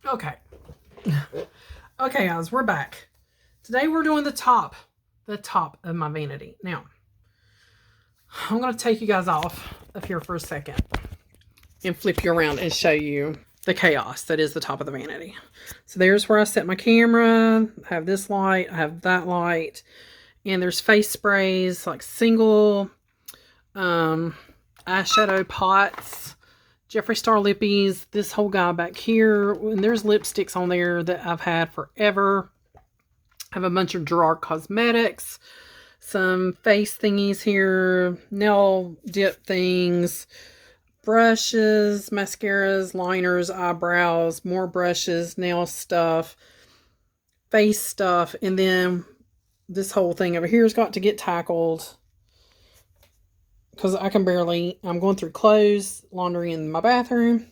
Okay. Okay, guys, we're back. Today we're doing the top of my vanity. Now, I'm going to take you guys off of here for a second and flip you around and show you the chaos that is the top of the vanity. So there's where I set my camera. I have this light. I have that light. And there's face sprays, like single eyeshadow pots, Jeffree Star lippies, this whole guy back here. And there's lipsticks on there that I've had forever. I have a bunch of Gerard Cosmetics, some face thingies here, nail dip things, brushes, mascaras, liners, eyebrows, more brushes, nail stuff, face stuff, and then this whole thing over here has got to get tackled because I'm going through clothes, laundry in my bathroom.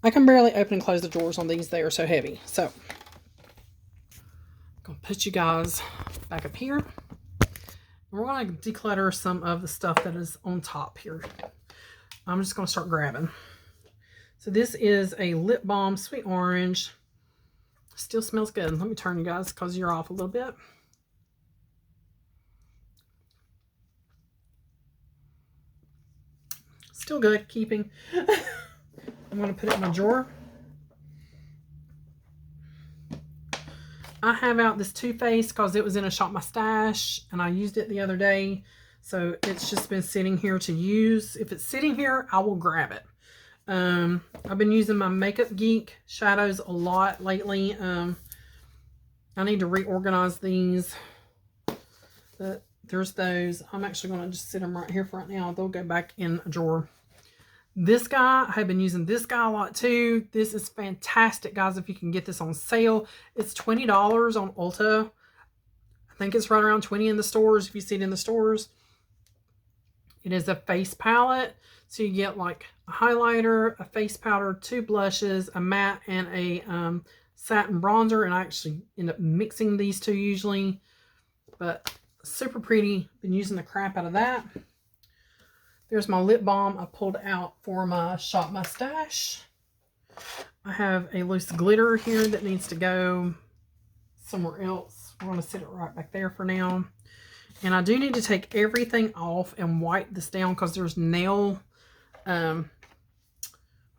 I can barely open and close the drawers on these. They are so heavy. So, I'm going to put you guys back up here. And we're going to declutter some of the stuff that is on top here. I'm just going to start grabbing. So, this is a lip balm, sweet orange. Still smells good. Let me turn you guys because you're off a little bit. Still good, keeping. I'm going to put it in my drawer. I have out this Too Faced because it was in a Shop My Stash and I used it the other day. So it's just been sitting here to use. If it's sitting here, I will grab it. I've been using my Makeup Geek shadows a lot lately. I need to reorganize these. But there's those. I'm actually going to just sit them right here for right now. They'll go back in a drawer. This guy, I have been using this guy a lot too. This is fantastic, guys, if you can get this on sale. It's $20 on Ulta. I think it's right around $20 in the stores if you see it in the stores. It is a face palette. So you get like a highlighter, a face powder, 2 blushes, a matte, and a satin bronzer. And I actually end up mixing these two usually. But super pretty. Been using the crap out of that. There's my lip balm I pulled out for my Shop My Stash. I have a loose glitter here that needs to go somewhere else. We're going to sit it right back there for now. And I do need to take everything off and wipe this down because there's nail, where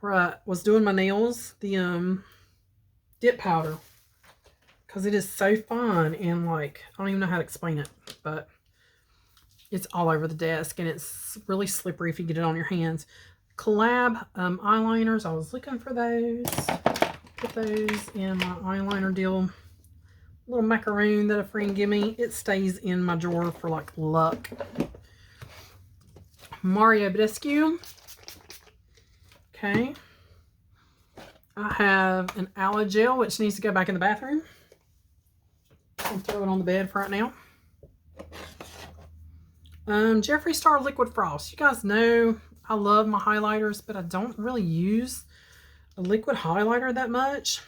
I was doing my nails, the dip powder. Because it is so fun and like, I don't even know how to explain it, but it's all over the desk and it's really slippery if you get it on your hands. Collab eyeliners. I was looking for those. Put those in my eyeliner deal. Little macaroon that a friend gave me. It stays in my drawer for like luck. Mario Badescu. Okay. I have an aloe gel which needs to go back in the bathroom. I'll throw it on the bed for right now. Jeffree Star Liquid Frost. You guys know I love my highlighters, but I don't really use a liquid highlighter that much.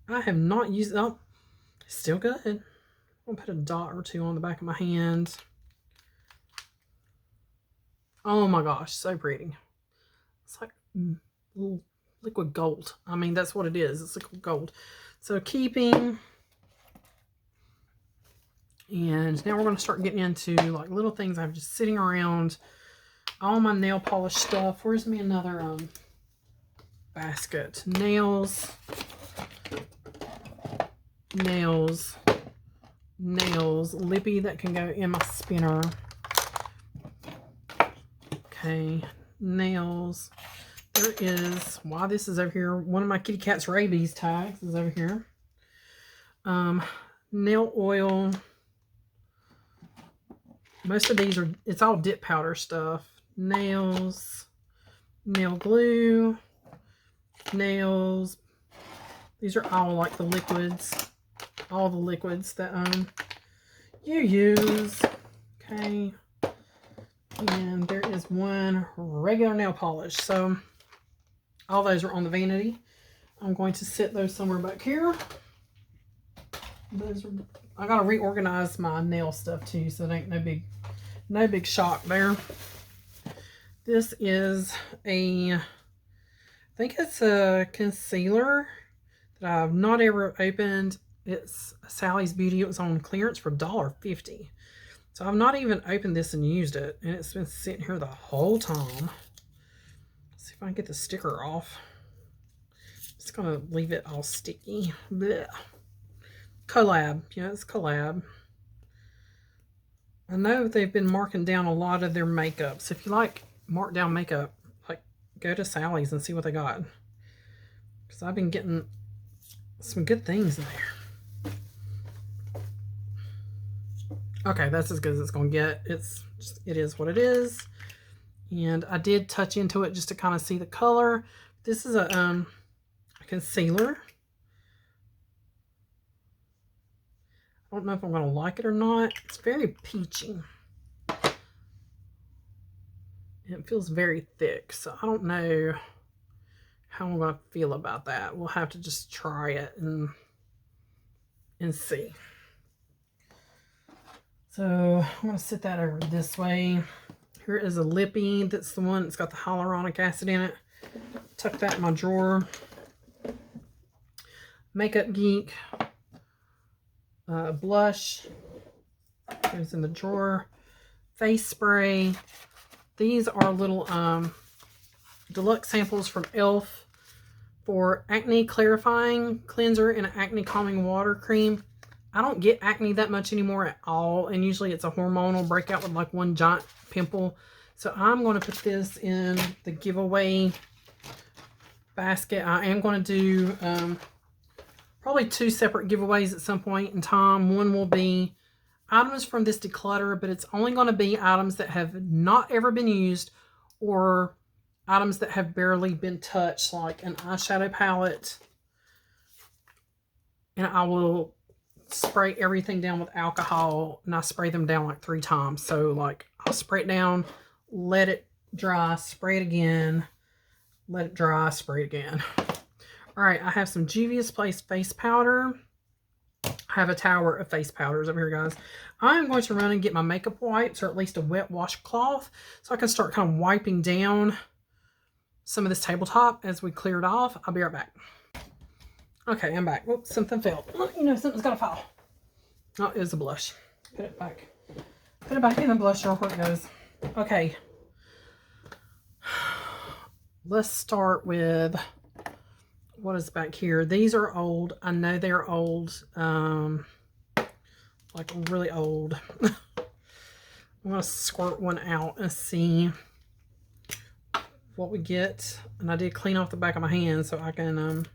I have not used it. Oh, it's still good. I'll put a dot or two on the back of my hand. Oh my gosh, so pretty. It's like liquid gold. I mean, that's what it is. It's liquid gold. So keeping... And now we're going to start getting into like little things I'm just sitting around. All my nail polish stuff. Where's me another basket? Nails. Nails. Nails. Lippy that can go in my spinner. Okay. Nails. There is, why this is over here, one of my kitty cat's rabies tags is over here. Nail oil. Most of these are, it's all dip powder stuff. Nails, nail glue, nails. These are all like the liquids. All the liquids that you use. Okay. And there is one regular nail polish. So all those are on the vanity. I'm going to sit those somewhere back here. Those are, I gotta reorganize my nail stuff too, so it ain't no big shock there. This is a think it's a concealer that I've not ever opened. It's Sally's Beauty. It was on clearance for $1.50. So I've not even opened this and used it. And it's been sitting here the whole time. Let's see if I can get the sticker off. Just going to leave it all sticky. Blech. Collab. Yeah, it's Collab. I know they've been marking down a lot of their makeup. So if you like markdown makeup, like go to Sally's and see what they got. Because I've been getting some good things in there. Okay, that's as good as it's going to get. It is what it is. And I did touch into it just to kind of see the color. This is a concealer. I don't know if I'm going to like it or not. It's very peachy. It feels very thick, so I don't know how I'm going to feel about that. We'll have to just try it and see. So I'm going to set that over this way. Here is a lippy. That's the one that's got the hyaluronic acid in it. Tuck that in my drawer. Makeup Geek. Blush. Goes in the drawer. Face spray. These are little deluxe samples from e.l.f. for acne clarifying cleanser and acne calming water cream. I don't get acne that much anymore at all, and usually it's a hormonal breakout with like one giant pimple. So I'm going to put this in the giveaway basket. I am going to do probably 2 separate giveaways at some point in time. One will be items from this declutter, but it's only going to be items that have not ever been used or items that have barely been touched, like an eyeshadow palette. And I will spray everything down with alcohol, and I spray them down like 3 times. So like I'll spray it down, let it dry, spray it again, let it dry, spray it again. All right, I have some Juvia's Place face powder. I have a tower of face powders over here, guys. I'm going to run and get my makeup wipes, or at least a wet washcloth, so I can start kind of wiping down some of this tabletop as we clear it off. I'll be right back. Okay, I'm back. Whoops, something fell. You know, something's gonna fall. Oh, it was a blush. Put it back. Put it back in the blusher where it goes. Okay. Let's start with what is back here. These are old. I know they're old. Like really old. I'm gonna squirt one out and see what we get. And I did clean off the back of my hand so I can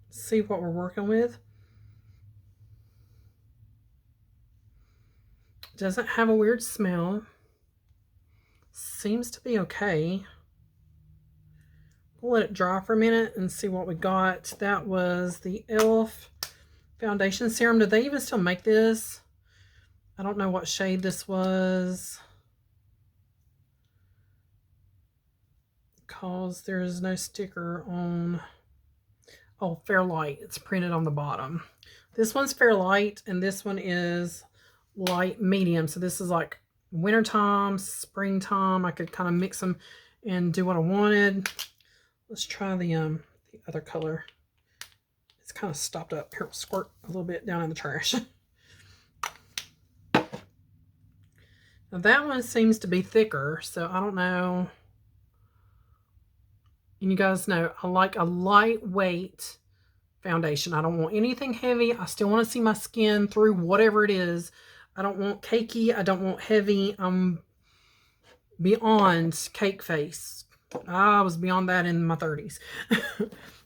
see what we're working with. Doesn't have a weird smell. Seems to be okay. We'll let it dry for a minute and see what we got. That was the e.l.f. foundation serum. Do they even still make this? I don't know what shade this was, because there's no sticker on. Oh, Fair Light. It's printed on the bottom. This one's Fair Light, and this one is light medium. So this is like wintertime, springtime. I could kind of mix them and do what I wanted. Let's try the other color. It's kind of stopped up. Here, squirt a little bit down in the trash. Now that one seems to be thicker, so I don't know. And you guys know I like a lightweight foundation. I don't want anything heavy. I still want to see my skin through whatever it is. I don't want cakey. I don't want heavy. I'm beyond cake face. I was beyond that in my 30s.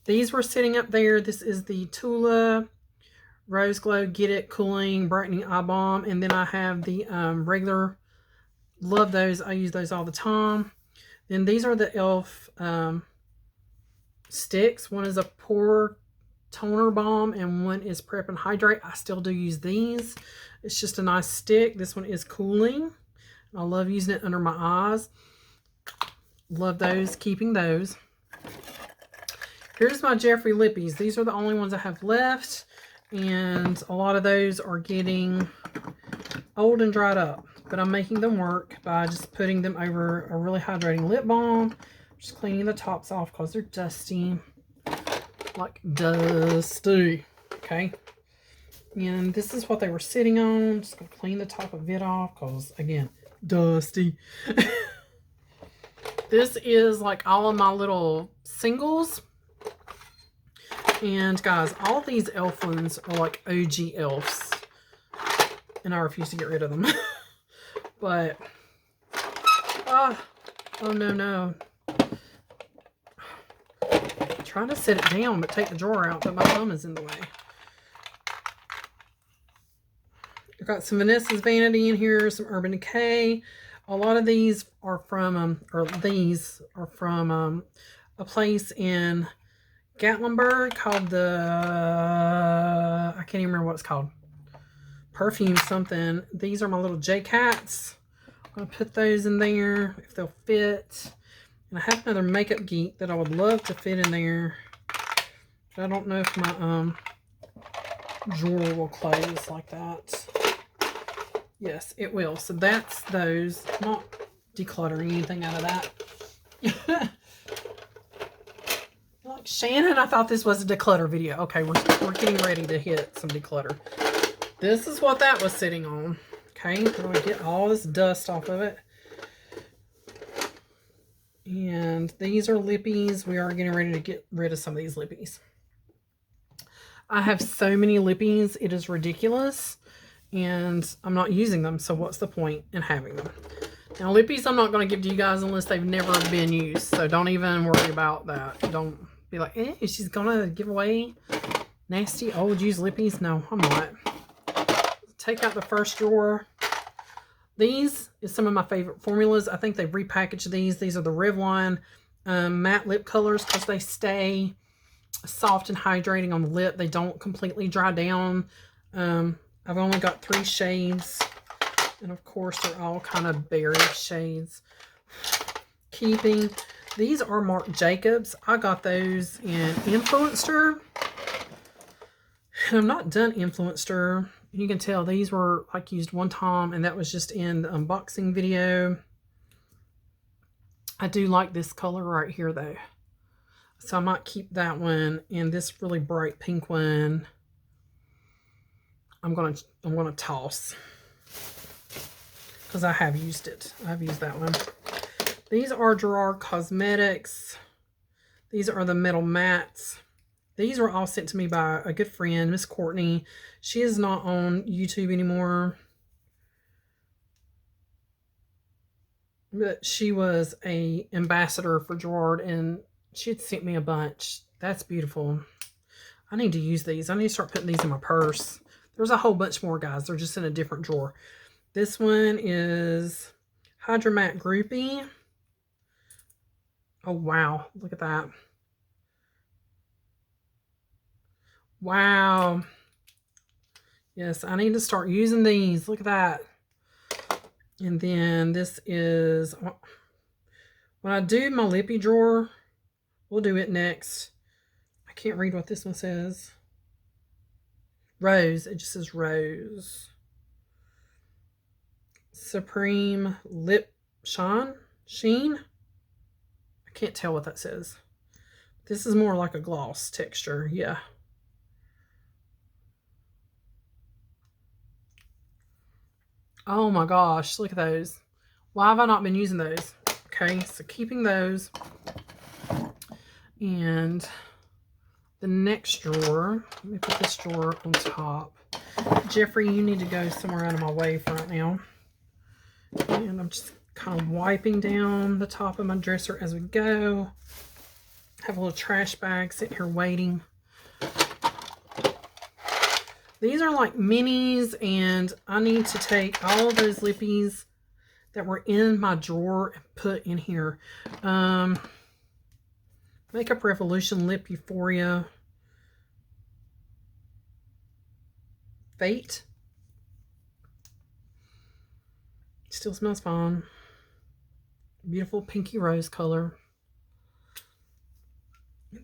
These were sitting up there. This is the Tula Rose Glow Get It Cooling Brightening Eye Balm. And then I have the regular. Love those. I use those all the time. Then these are the e.l.f. Sticks. One is a pore toner balm and one is prep and hydrate. I still do use these. It's just a nice stick. This one is cooling. I love using it under my eyes. Love those, keeping those. Here's my Jeffree Lippies. These are the only ones I have left, and a lot of those are getting old and dried up, but I'm making them work by just putting them over a really hydrating lip balm. Just cleaning the tops off because they're dusty. Like dusty. Okay. And this is what they were sitting on. Just going to clean the top of it off because, again, dusty. This is like all of my little singles. And guys, all of these elf ones are like OG elves. And I refuse to get rid of them. But, oh no. I'm trying to set it down, but take the drawer out, but my thumb is in the way. I've got some Vanessa's Vanity in here, some Urban Decay. A lot of these are from, a place in Gatlinburg called I can't even remember what it's called. Perfume something. These are my little J-Cats. I'm going to put those in there if they'll fit. And I have another Makeup Geek that I would love to fit in there. But I don't know if my drawer will close like that. Yes, it will. So that's those. Not decluttering anything out of that. Like Shannon, I thought this was a declutter video. Okay, we're getting ready to hit some declutter. This is what that was sitting on. Okay, I'm going to get all this dust off of it. And these are lippies. We are getting ready to get rid of some of these lippies. I have so many lippies. It is ridiculous. And I'm not using them. So what's the point in having them? Now, lippies I'm not going to give to you guys unless they've never been used. So don't even worry about that. Don't be like, she's going to give away nasty old used lippies. No, I'm not. Take out the first drawer. These is some of my favorite formulas. I think they've repackaged these. These are the Revlon matte lip colors because they stay soft and hydrating on the lip. They don't completely dry down. I've only got 3 shades. And of course, they're all kind of berry shades. Keeping. These are Marc Jacobs. I got those in Influencer. And I'm not done Influencer. You can tell these were like used one time, and that was just in the unboxing video. I do like this color right here though. So I might keep that one, and this really bright pink one I'm gonna toss. Because I have used it. I've used that one. These are Gerard Cosmetics. These are the Metal Mattes. These were all sent to me by a good friend, Miss Courtney. She is not on YouTube anymore. But she was an ambassador for Gerard, and she had sent me a bunch. That's beautiful. I need to use these. I need to start putting these in my purse. There's a whole bunch more, guys. They're just in a different drawer. This one is Hydra Matte Groupie. Oh, wow. Look at that. Wow. Yes, I need to start using these. Look at that. And then this is, when I do my lippy drawer, we'll do it next. I can't read what this one says. Rose. It just says Rose. Supreme Lip Sheen. I can't tell what that says. This is more like a gloss texture. Yeah. Oh my gosh, look at those. Why have I not been using those? Okay, so keeping those. And the next drawer, let me put this drawer on top. Jeffrey, you need to go somewhere out of my way for right now. And I'm just kind of wiping down the top of my dresser as we go. I have a little trash bag sitting here waiting. These are like minis, and I need to take all of those lippies that were in my drawer and put in here. Makeup Revolution Lip Euphoria. Fate. Still smells fine. Beautiful pinky rose color.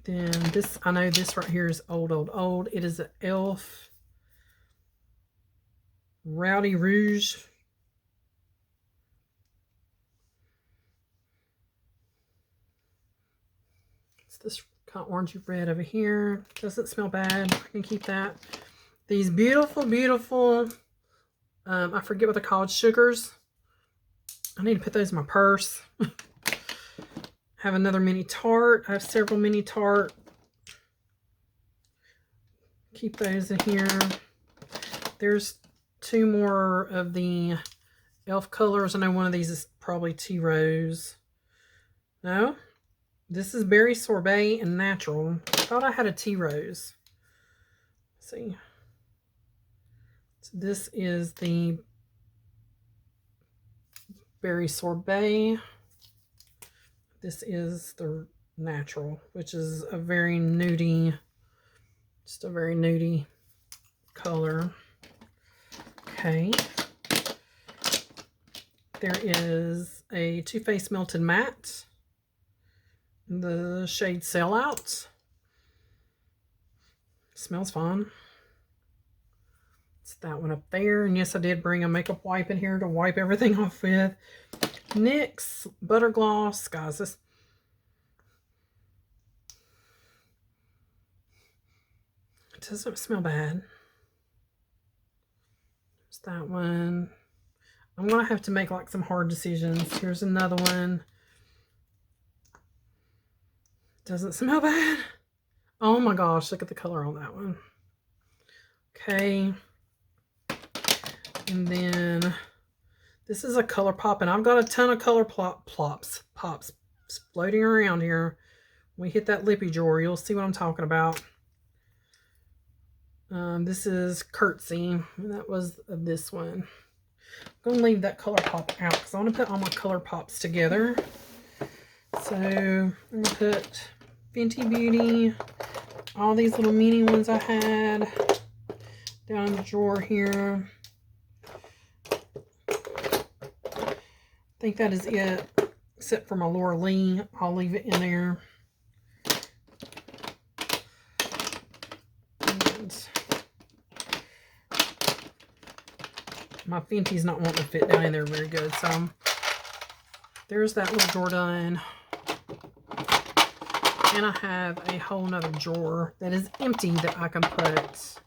Then this, I know this right here is old. It is an e.l.f. Rowdy Rouge. It's this kind of orangey red over here. Doesn't smell bad. I can keep that. These beautiful, beautiful, I forget what they're called, sugars. I need to put those in my purse. Have another mini tart. I have several mini tart. Keep those in here. There's 2 more of the elf colors. I know one of these is probably tea rose. No, this is berry sorbet and natural. I thought I had a tea rose. Let's see. So this is the berry sorbet. This is the natural, which is a very nudie, just a very nudie color. Okay. There is a Too Faced Melted Matte, the shade Sellout. Smells fun. It's that one up there. And yes, I did bring a makeup wipe in here to wipe everything off with. NYX Butter Gloss. Guys, this it doesn't smell bad. There's that one. I'm going to have to make like some hard decisions. Here's another one. Doesn't smell bad. Oh my gosh, look at the color on that one. Okay. And then this is a color pop, and I've got a ton of color pops floating around here. When we hit that lippy drawer, you'll see what I'm talking about. This is Curtsy, and that was this one. I'm going to leave that color pop out because I want to put all my color pops together. So I'm going to put Fenty Beauty, all these little mini ones I had down in the drawer here. I think that is it, except for my Laura Lee. I'll leave it in there. And my Fenty's not wanting to fit down in there very good, so there's that little drawer done. And I have a whole nother drawer that is empty that I can put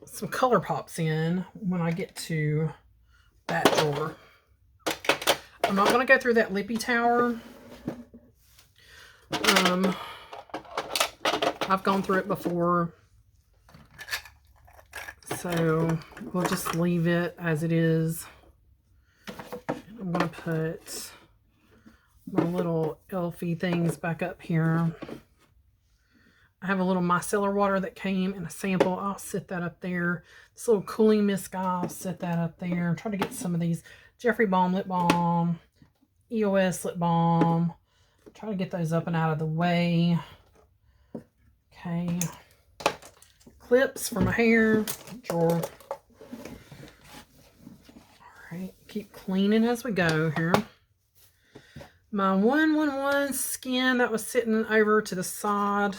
some color pops in when I get to that drawer. I'm not going to go through that lippy tower. I've gone through it before. So we'll just leave it as it is. I'm going to put my little elfie things back up here. I have a little micellar water that came in a sample. I'll set that up there. This little cooling mist guy, I'll set that up there. Try to get some of these Jeffree Balm lip balm, EOS lip balm. Try to get those up and out of the way. Okay. Clips for my hair. Drawer. Alright. Keep cleaning as we go here. My 111 skin that was sitting over to the side.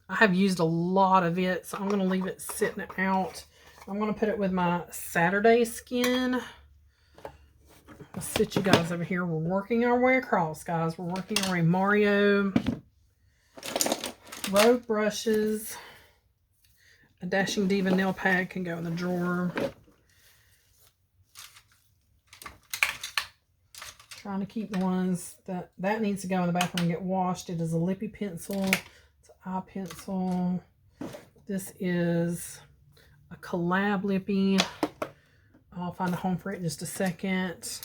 I have used a lot of it, so I'm going to leave it sitting out. I'm going to put it with my Saturday skin. I'll sit you guys over here. We're working our way across, guys. We're working our way. Mario. Rogue brushes. A Dashing Diva nail pad can go in the drawer. Trying to keep the ones that needs to go in the bathroom and get washed. It is a lippy pencil. It's an eye pencil. This is a collab lippy. I'll find a home for it in just a second.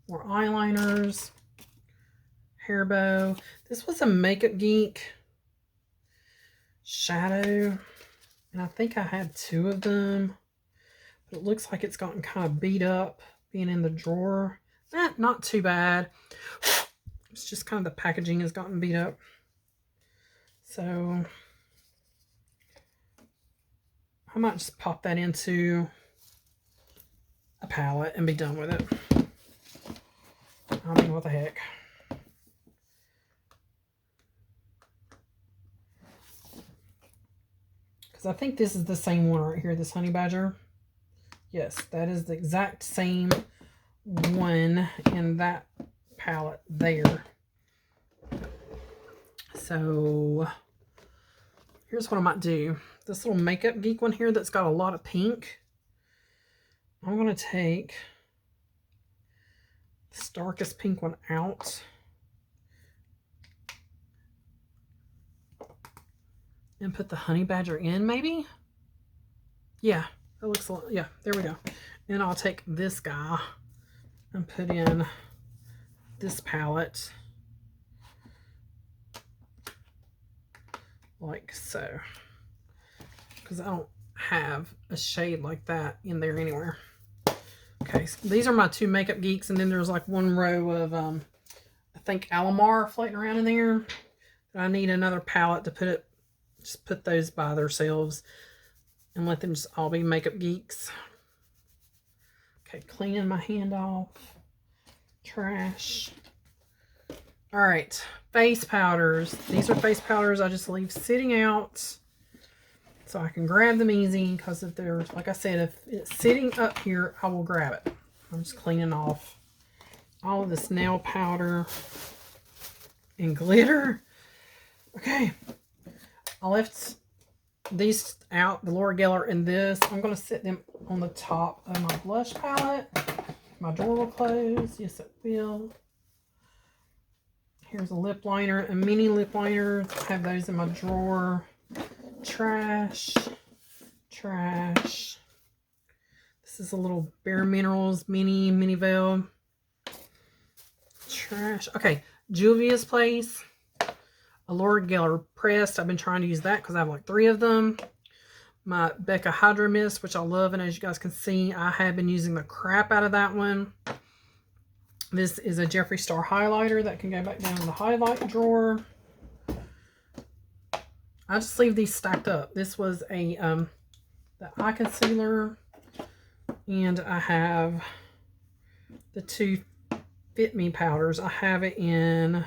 More eyeliners. Hair bow. This was a Makeup Geek shadow. And I think I had 2 of them. But it looks like it's gotten kind of beat up being in the drawer. Not too bad. It's just kind of the packaging has gotten beat up. So I might just pop that into a palette and be done with it. I mean, what the heck. Because I think this is the same one right here, this Honey Badger. Yes, that is the exact same one in that palette there. So here's what I might do. This little Makeup Geek one here that's got a lot of pink. I'm going to take this darkest pink one out. And put the Honey Badger in, maybe? Yeah, that looks a lot. Yeah, there we go. And I'll take this guy and put in this palette. Like so. Because I don't have a shade like that in there anywhere. Okay, so these are my two Makeup Geeks, and then there's like one row of, I think, Alamar floating around in there. I need another palette to put it, just put those by themselves and let them just all be Makeup Geeks. Okay, cleaning my hand off. Trash. All right, face powders. These are face powders I just leave sitting out so I can grab them easy, because if they're, like I said, if it's sitting up here, I will grab it. I'm just cleaning off all of this nail powder and glitter. Okay, I left these out, the Laura Geller and this. I'm going to set them on the top of my blush palette. My drawer will close. Yes, it will. Here's a lip liner, a mini lip liner. I have those in my drawer. Trash. Trash. This is a little Bare Minerals mini veil. Trash. Okay, Juvia's Place. A Laura Geller pressed. I've been trying to use that because I have like 3 of them. My Becca Hydro Mist, which I love, and as you guys can see, I have been using the crap out of that one. This is a Jeffree Star highlighter that can go back down in the highlight drawer. I just leave these stacked up. This was a the eye concealer, and I have the 2 Fit Me powders. I have it in,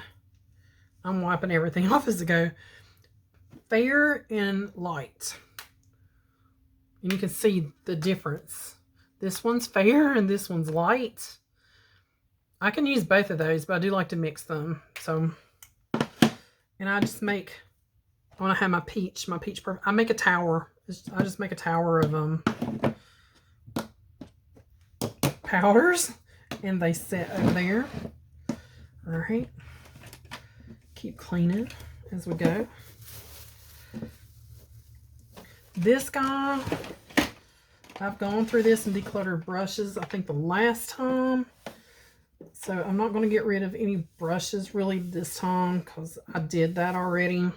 I'm wiping everything off as I go, fair and light. And you can see the difference. This one's fair and this one's light. I can use both of those, but I do like to mix them. So, and I just make, when I have my peach I make a tower. I just make a tower of powders, and they sit over there. All right. Keep cleaning as we go. This guy, I've gone through this and decluttered brushes, I think the last time. So I'm not going to get rid of any brushes really this time because I did that already.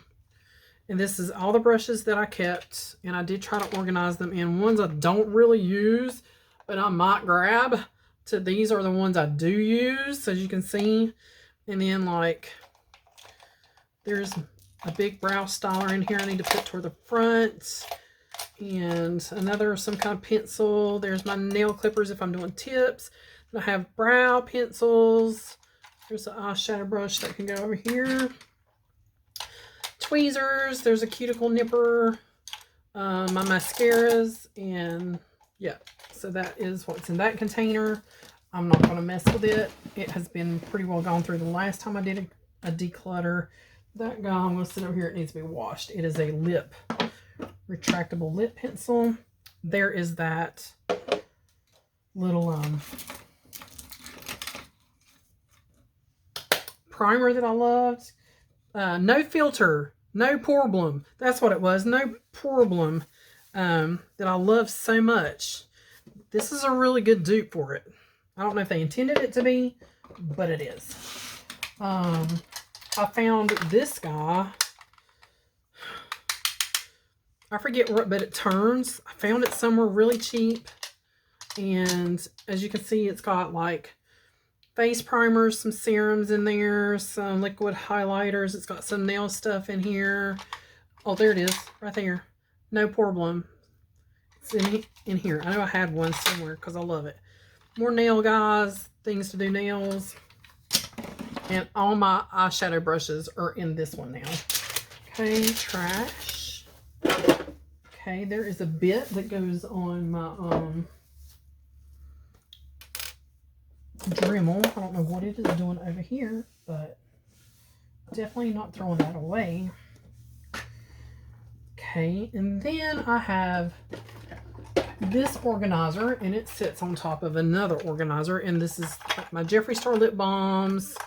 And this is all the brushes that I kept. And I did try to organize them in ones I don't really use, but I might grab. So these are the ones I do use, as you can see. And then like, there's a big brow styler in here I need to put toward the front. And another, some kind of pencil. There's my nail clippers if I'm doing tips. I have brow pencils. There's an eyeshadow brush that can go over here. Tweezers. There's a cuticle nipper. My mascaras. And yeah, so that is what's in that container. I'm not going to mess with it. It has been pretty well gone through the last time I did a declutter. That guy, I'm going to sit over here. It needs to be washed. It is a lip, retractable lip pencil. There is that little primer that I loved. No filter, no problem. That's what it was. No problem. That I love so much. This is a really good dupe for it. I don't know if they intended it to be, but it is. I found this guy. I forget what, but it turns. I found it somewhere really cheap. And as you can see, it's got like face primers, some serums in there, some liquid highlighters. It's got some nail stuff in here. Oh, there it is, right there. No problem. It's in here. I know I had one somewhere because I love it. More nail guys, things to do nails. And all my eyeshadow brushes are in this one now. Okay, trash. Okay, there is a bit that goes on my Dremel. I don't know what it is doing over here, but Definitely not throwing that away. Okay, and then I have this organizer, and it sits on top of another organizer, and this is my Jeffree Star lip balms.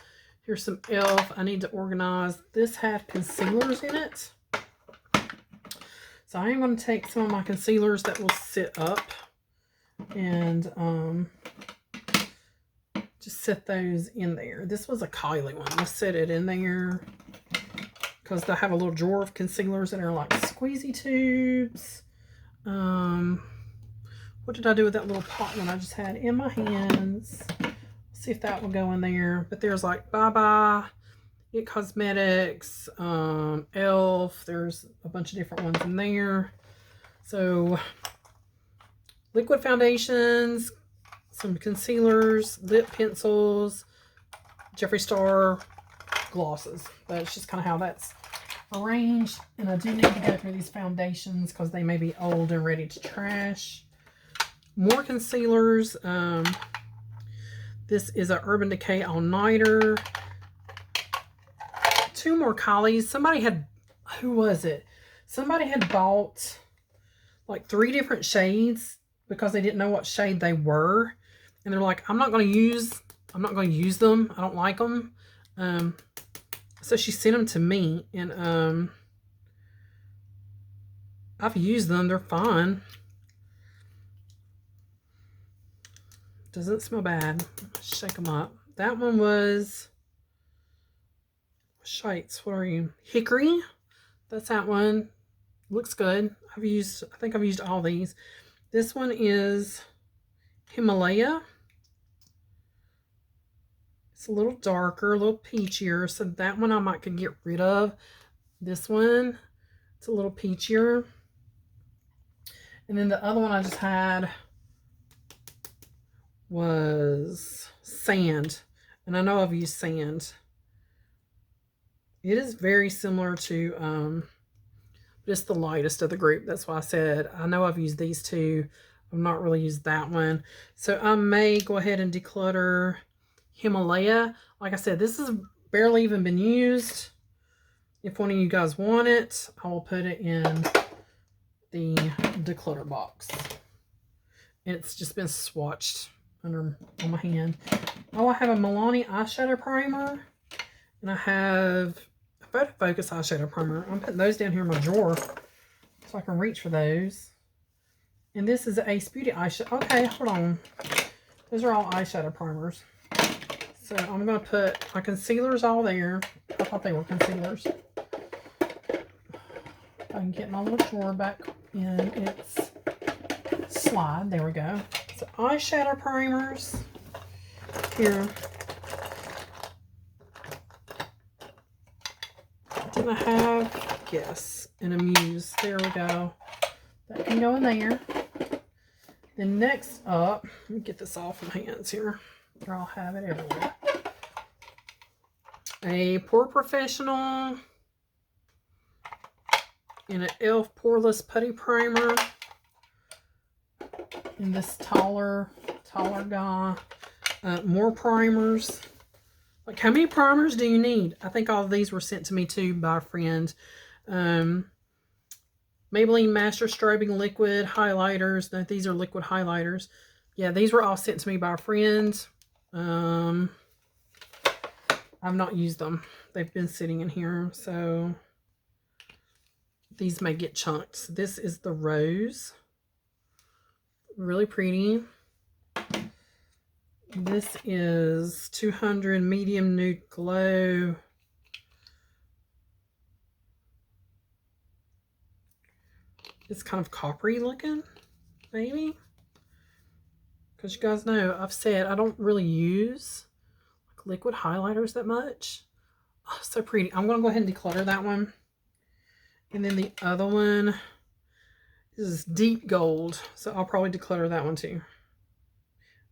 Here's some e.l.f. I need to organize. This had concealers in it. So I am going to take some of my concealers that will sit up and just set those in there. This was a Kylie one. Let's set it in there because they have a little drawer of concealers that are like squeezy tubes. What did I do with that little pot one I just had in my hands? See if that will go in there. But there's like Bye Bye, It Cosmetics, e.l.f. There's a bunch of different ones in there. So liquid foundations, some concealers, lip pencils, Jeffree Star glosses. That's just kind of how that's arranged. And I do need to go through these foundations because they may be old and ready to trash. More concealers. This is a Urban Decay All Nighter. 2 more Kylie's. Somebody had, who was it? Somebody had bought like 3 different shades because they didn't know what shade they were. And they're like, I'm not going to use them. I don't like them. So she sent them to me, and I've used them. They're fine. Doesn't smell bad. Shake them up. That one was Shites. What are you? Hickory. That's that one. Looks good. I think I've used all these. This one is Himalaya. It's a little darker, a little peachier. So that one I might could get rid of. This one, it's a little peachier. And then the other one I just had was Sand. And I know I've used Sand. It is very similar to, but it's the lightest of the group. That's why I said, I know I've used these 2. I've not really used that one. So I may go ahead and declutter Himalaya. Like I said, this has barely even been used. If one of you guys want it, I will put it in the declutter box. It's just been swatched on my hand. Oh, I have a Milani eyeshadow primer. And I have a Photo Focus eyeshadow primer. I'm putting those down here in my drawer so I can reach for those. And this is Ace Beauty eyeshadow. Okay, hold on. Those are all eyeshadow primers. So I'm going to put my concealers all there. I thought they were concealers. I can get my little drawer back in its slide. There we go. So eyeshadow primers. Here. Did I have? Yes. And Amuse. There we go. That can go in there. Then next up, let me get this off my hands here. Or I'll have it everywhere. A Pore Professional and an e.l.f. Poreless Putty Primer. And this taller guy. More primers. Like, how many primers do you need? I think all of these were sent to me too by a friend. Maybelline Master Strobing Liquid Highlighters. No, these are liquid highlighters. Yeah, these were all sent to me by a friend. I've not used them. They've been sitting in here, so these may get chunked. This is the Rose. Really pretty. This is 200 Medium Nude Glow. It's kind of coppery looking, maybe. Because you guys know, I've said I don't really use like liquid highlighters that much. Oh, so pretty. I'm going to go ahead and declutter that one. And then the other one is Deep Gold. So I'll probably declutter that one too.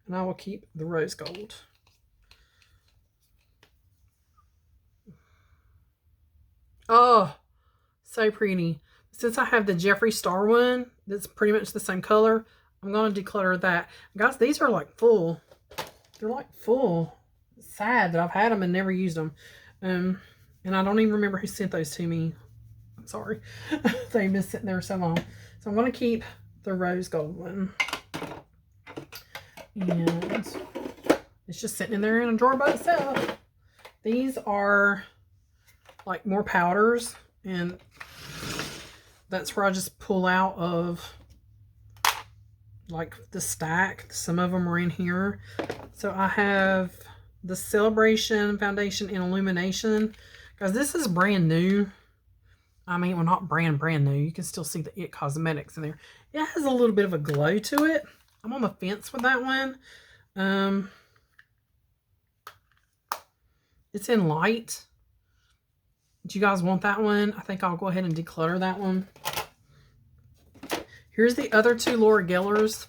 And I will keep the Rose Gold. Oh, so pretty. Since I have the Jeffree Star one, that's pretty much the same color, I'm going to declutter that. Guys, these are like full. They're like full. It's sad that I've had them and never used them. And I don't even remember who sent those to me. I'm sorry. They've been sitting there so long. So I'm going to keep the rose gold one. And it's just sitting in there in a drawer by itself. These are like more powders. And that's where I just pull out of like the stack. Some of them are in here. So I have the Celebration Foundation in Illumination. Guys, this is brand new. I mean, well, not brand new. You can still see the It Cosmetics in there. It has a little bit of a glow to it. I'm on the fence with that one. It's in light. Do you guys want that one? I think I'll go ahead and declutter that one. Here's the other two Laura Gellers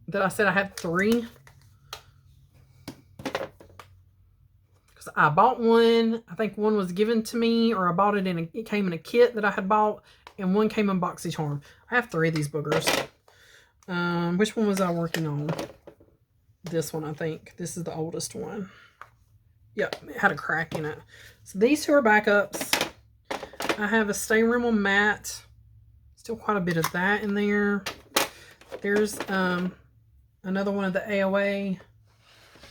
that I said I had 3. Because I bought one. I think one was given to me, or I bought it it came in a kit that I had bought, and one came in Boxycharm. I have 3 of these boogers. Which one was I working on? This one, I think. This is the oldest one. Yep, it had a crack in it. So these 2 are backups. I have a Stay Rimmel matte. Still quite a bit of that in there. There's another one of the AOA.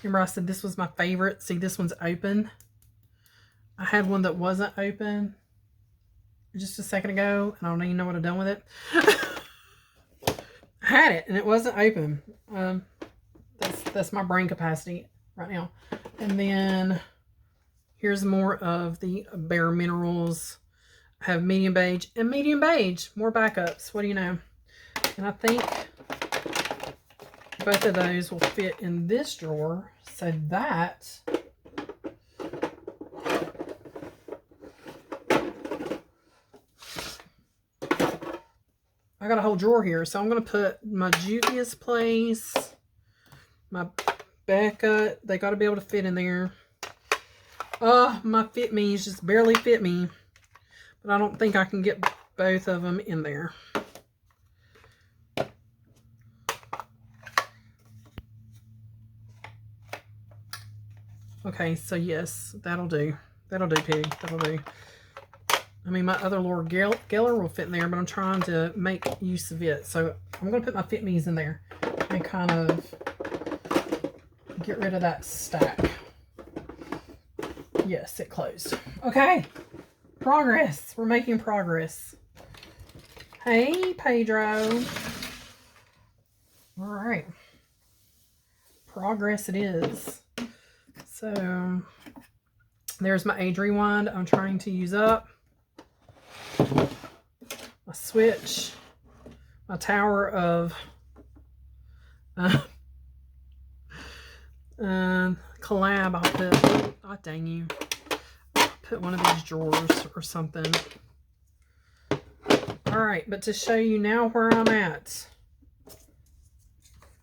Remember I said this was my favorite. See, this one's open. I had one that wasn't open just a second ago, and I don't even know what I've done with it. I had it, and it wasn't open. That's my brain capacity right now. And then here's more of the Bare Minerals. I have medium beige and medium beige. More backups. What do you know? And I think both of those will fit in this drawer. So that I got a whole drawer here. So I'm going to put my Juvia's Place, my Becca. They got to be able to fit in there. My Fit Me's just barely fit me. But I don't think I can get both of them in there. Okay, so yes, that'll do. That'll do, Pig. That'll do. I mean, my other Laura Geller will fit in there, but I'm trying to make use of it. So I'm going to put my Fit Me's in there and kind of get rid of that stack. Yes, it closed. Okay. Progress. We're making progress. Hey, Pedro. All right. Progress it is. So, there's my age rewind I'm trying to use up. My switch. My tower of collab. I'll put, oh dang you. Put one of these drawers or something. Alright, but to show you now where I'm at.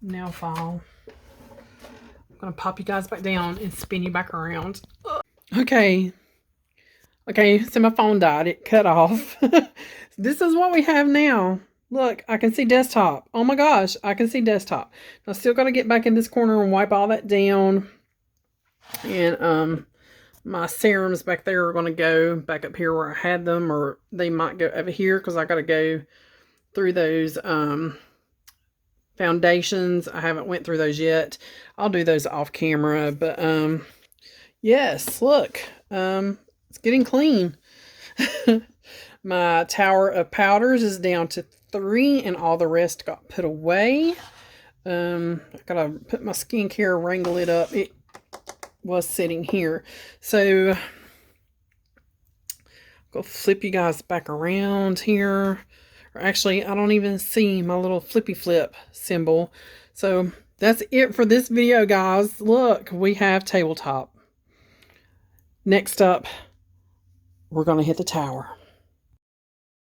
Nail file. I'm going to pop you guys back down and spin you back around. Okay. Okay, so my phone died. It cut off. This is what we have now. Look, I can see desktop. Oh my gosh, I can see desktop. I still got to get back in this corner and wipe all that down. And, my serums back there are going to go back up here where I had them, or they might go over here because I got to go through those foundations. I haven't went through those yet. I'll do those off camera, but yes, look, it's getting clean. My tower of powders is down to 3 and all the rest got put away. I gotta put my skincare, wrangle it up. It was sitting here. So go flip you guys back around here. Or actually, I don't even see my little flippy flip symbol. So that's it for this video, guys. Look, we have tabletop. Next up, we're going to hit the tower.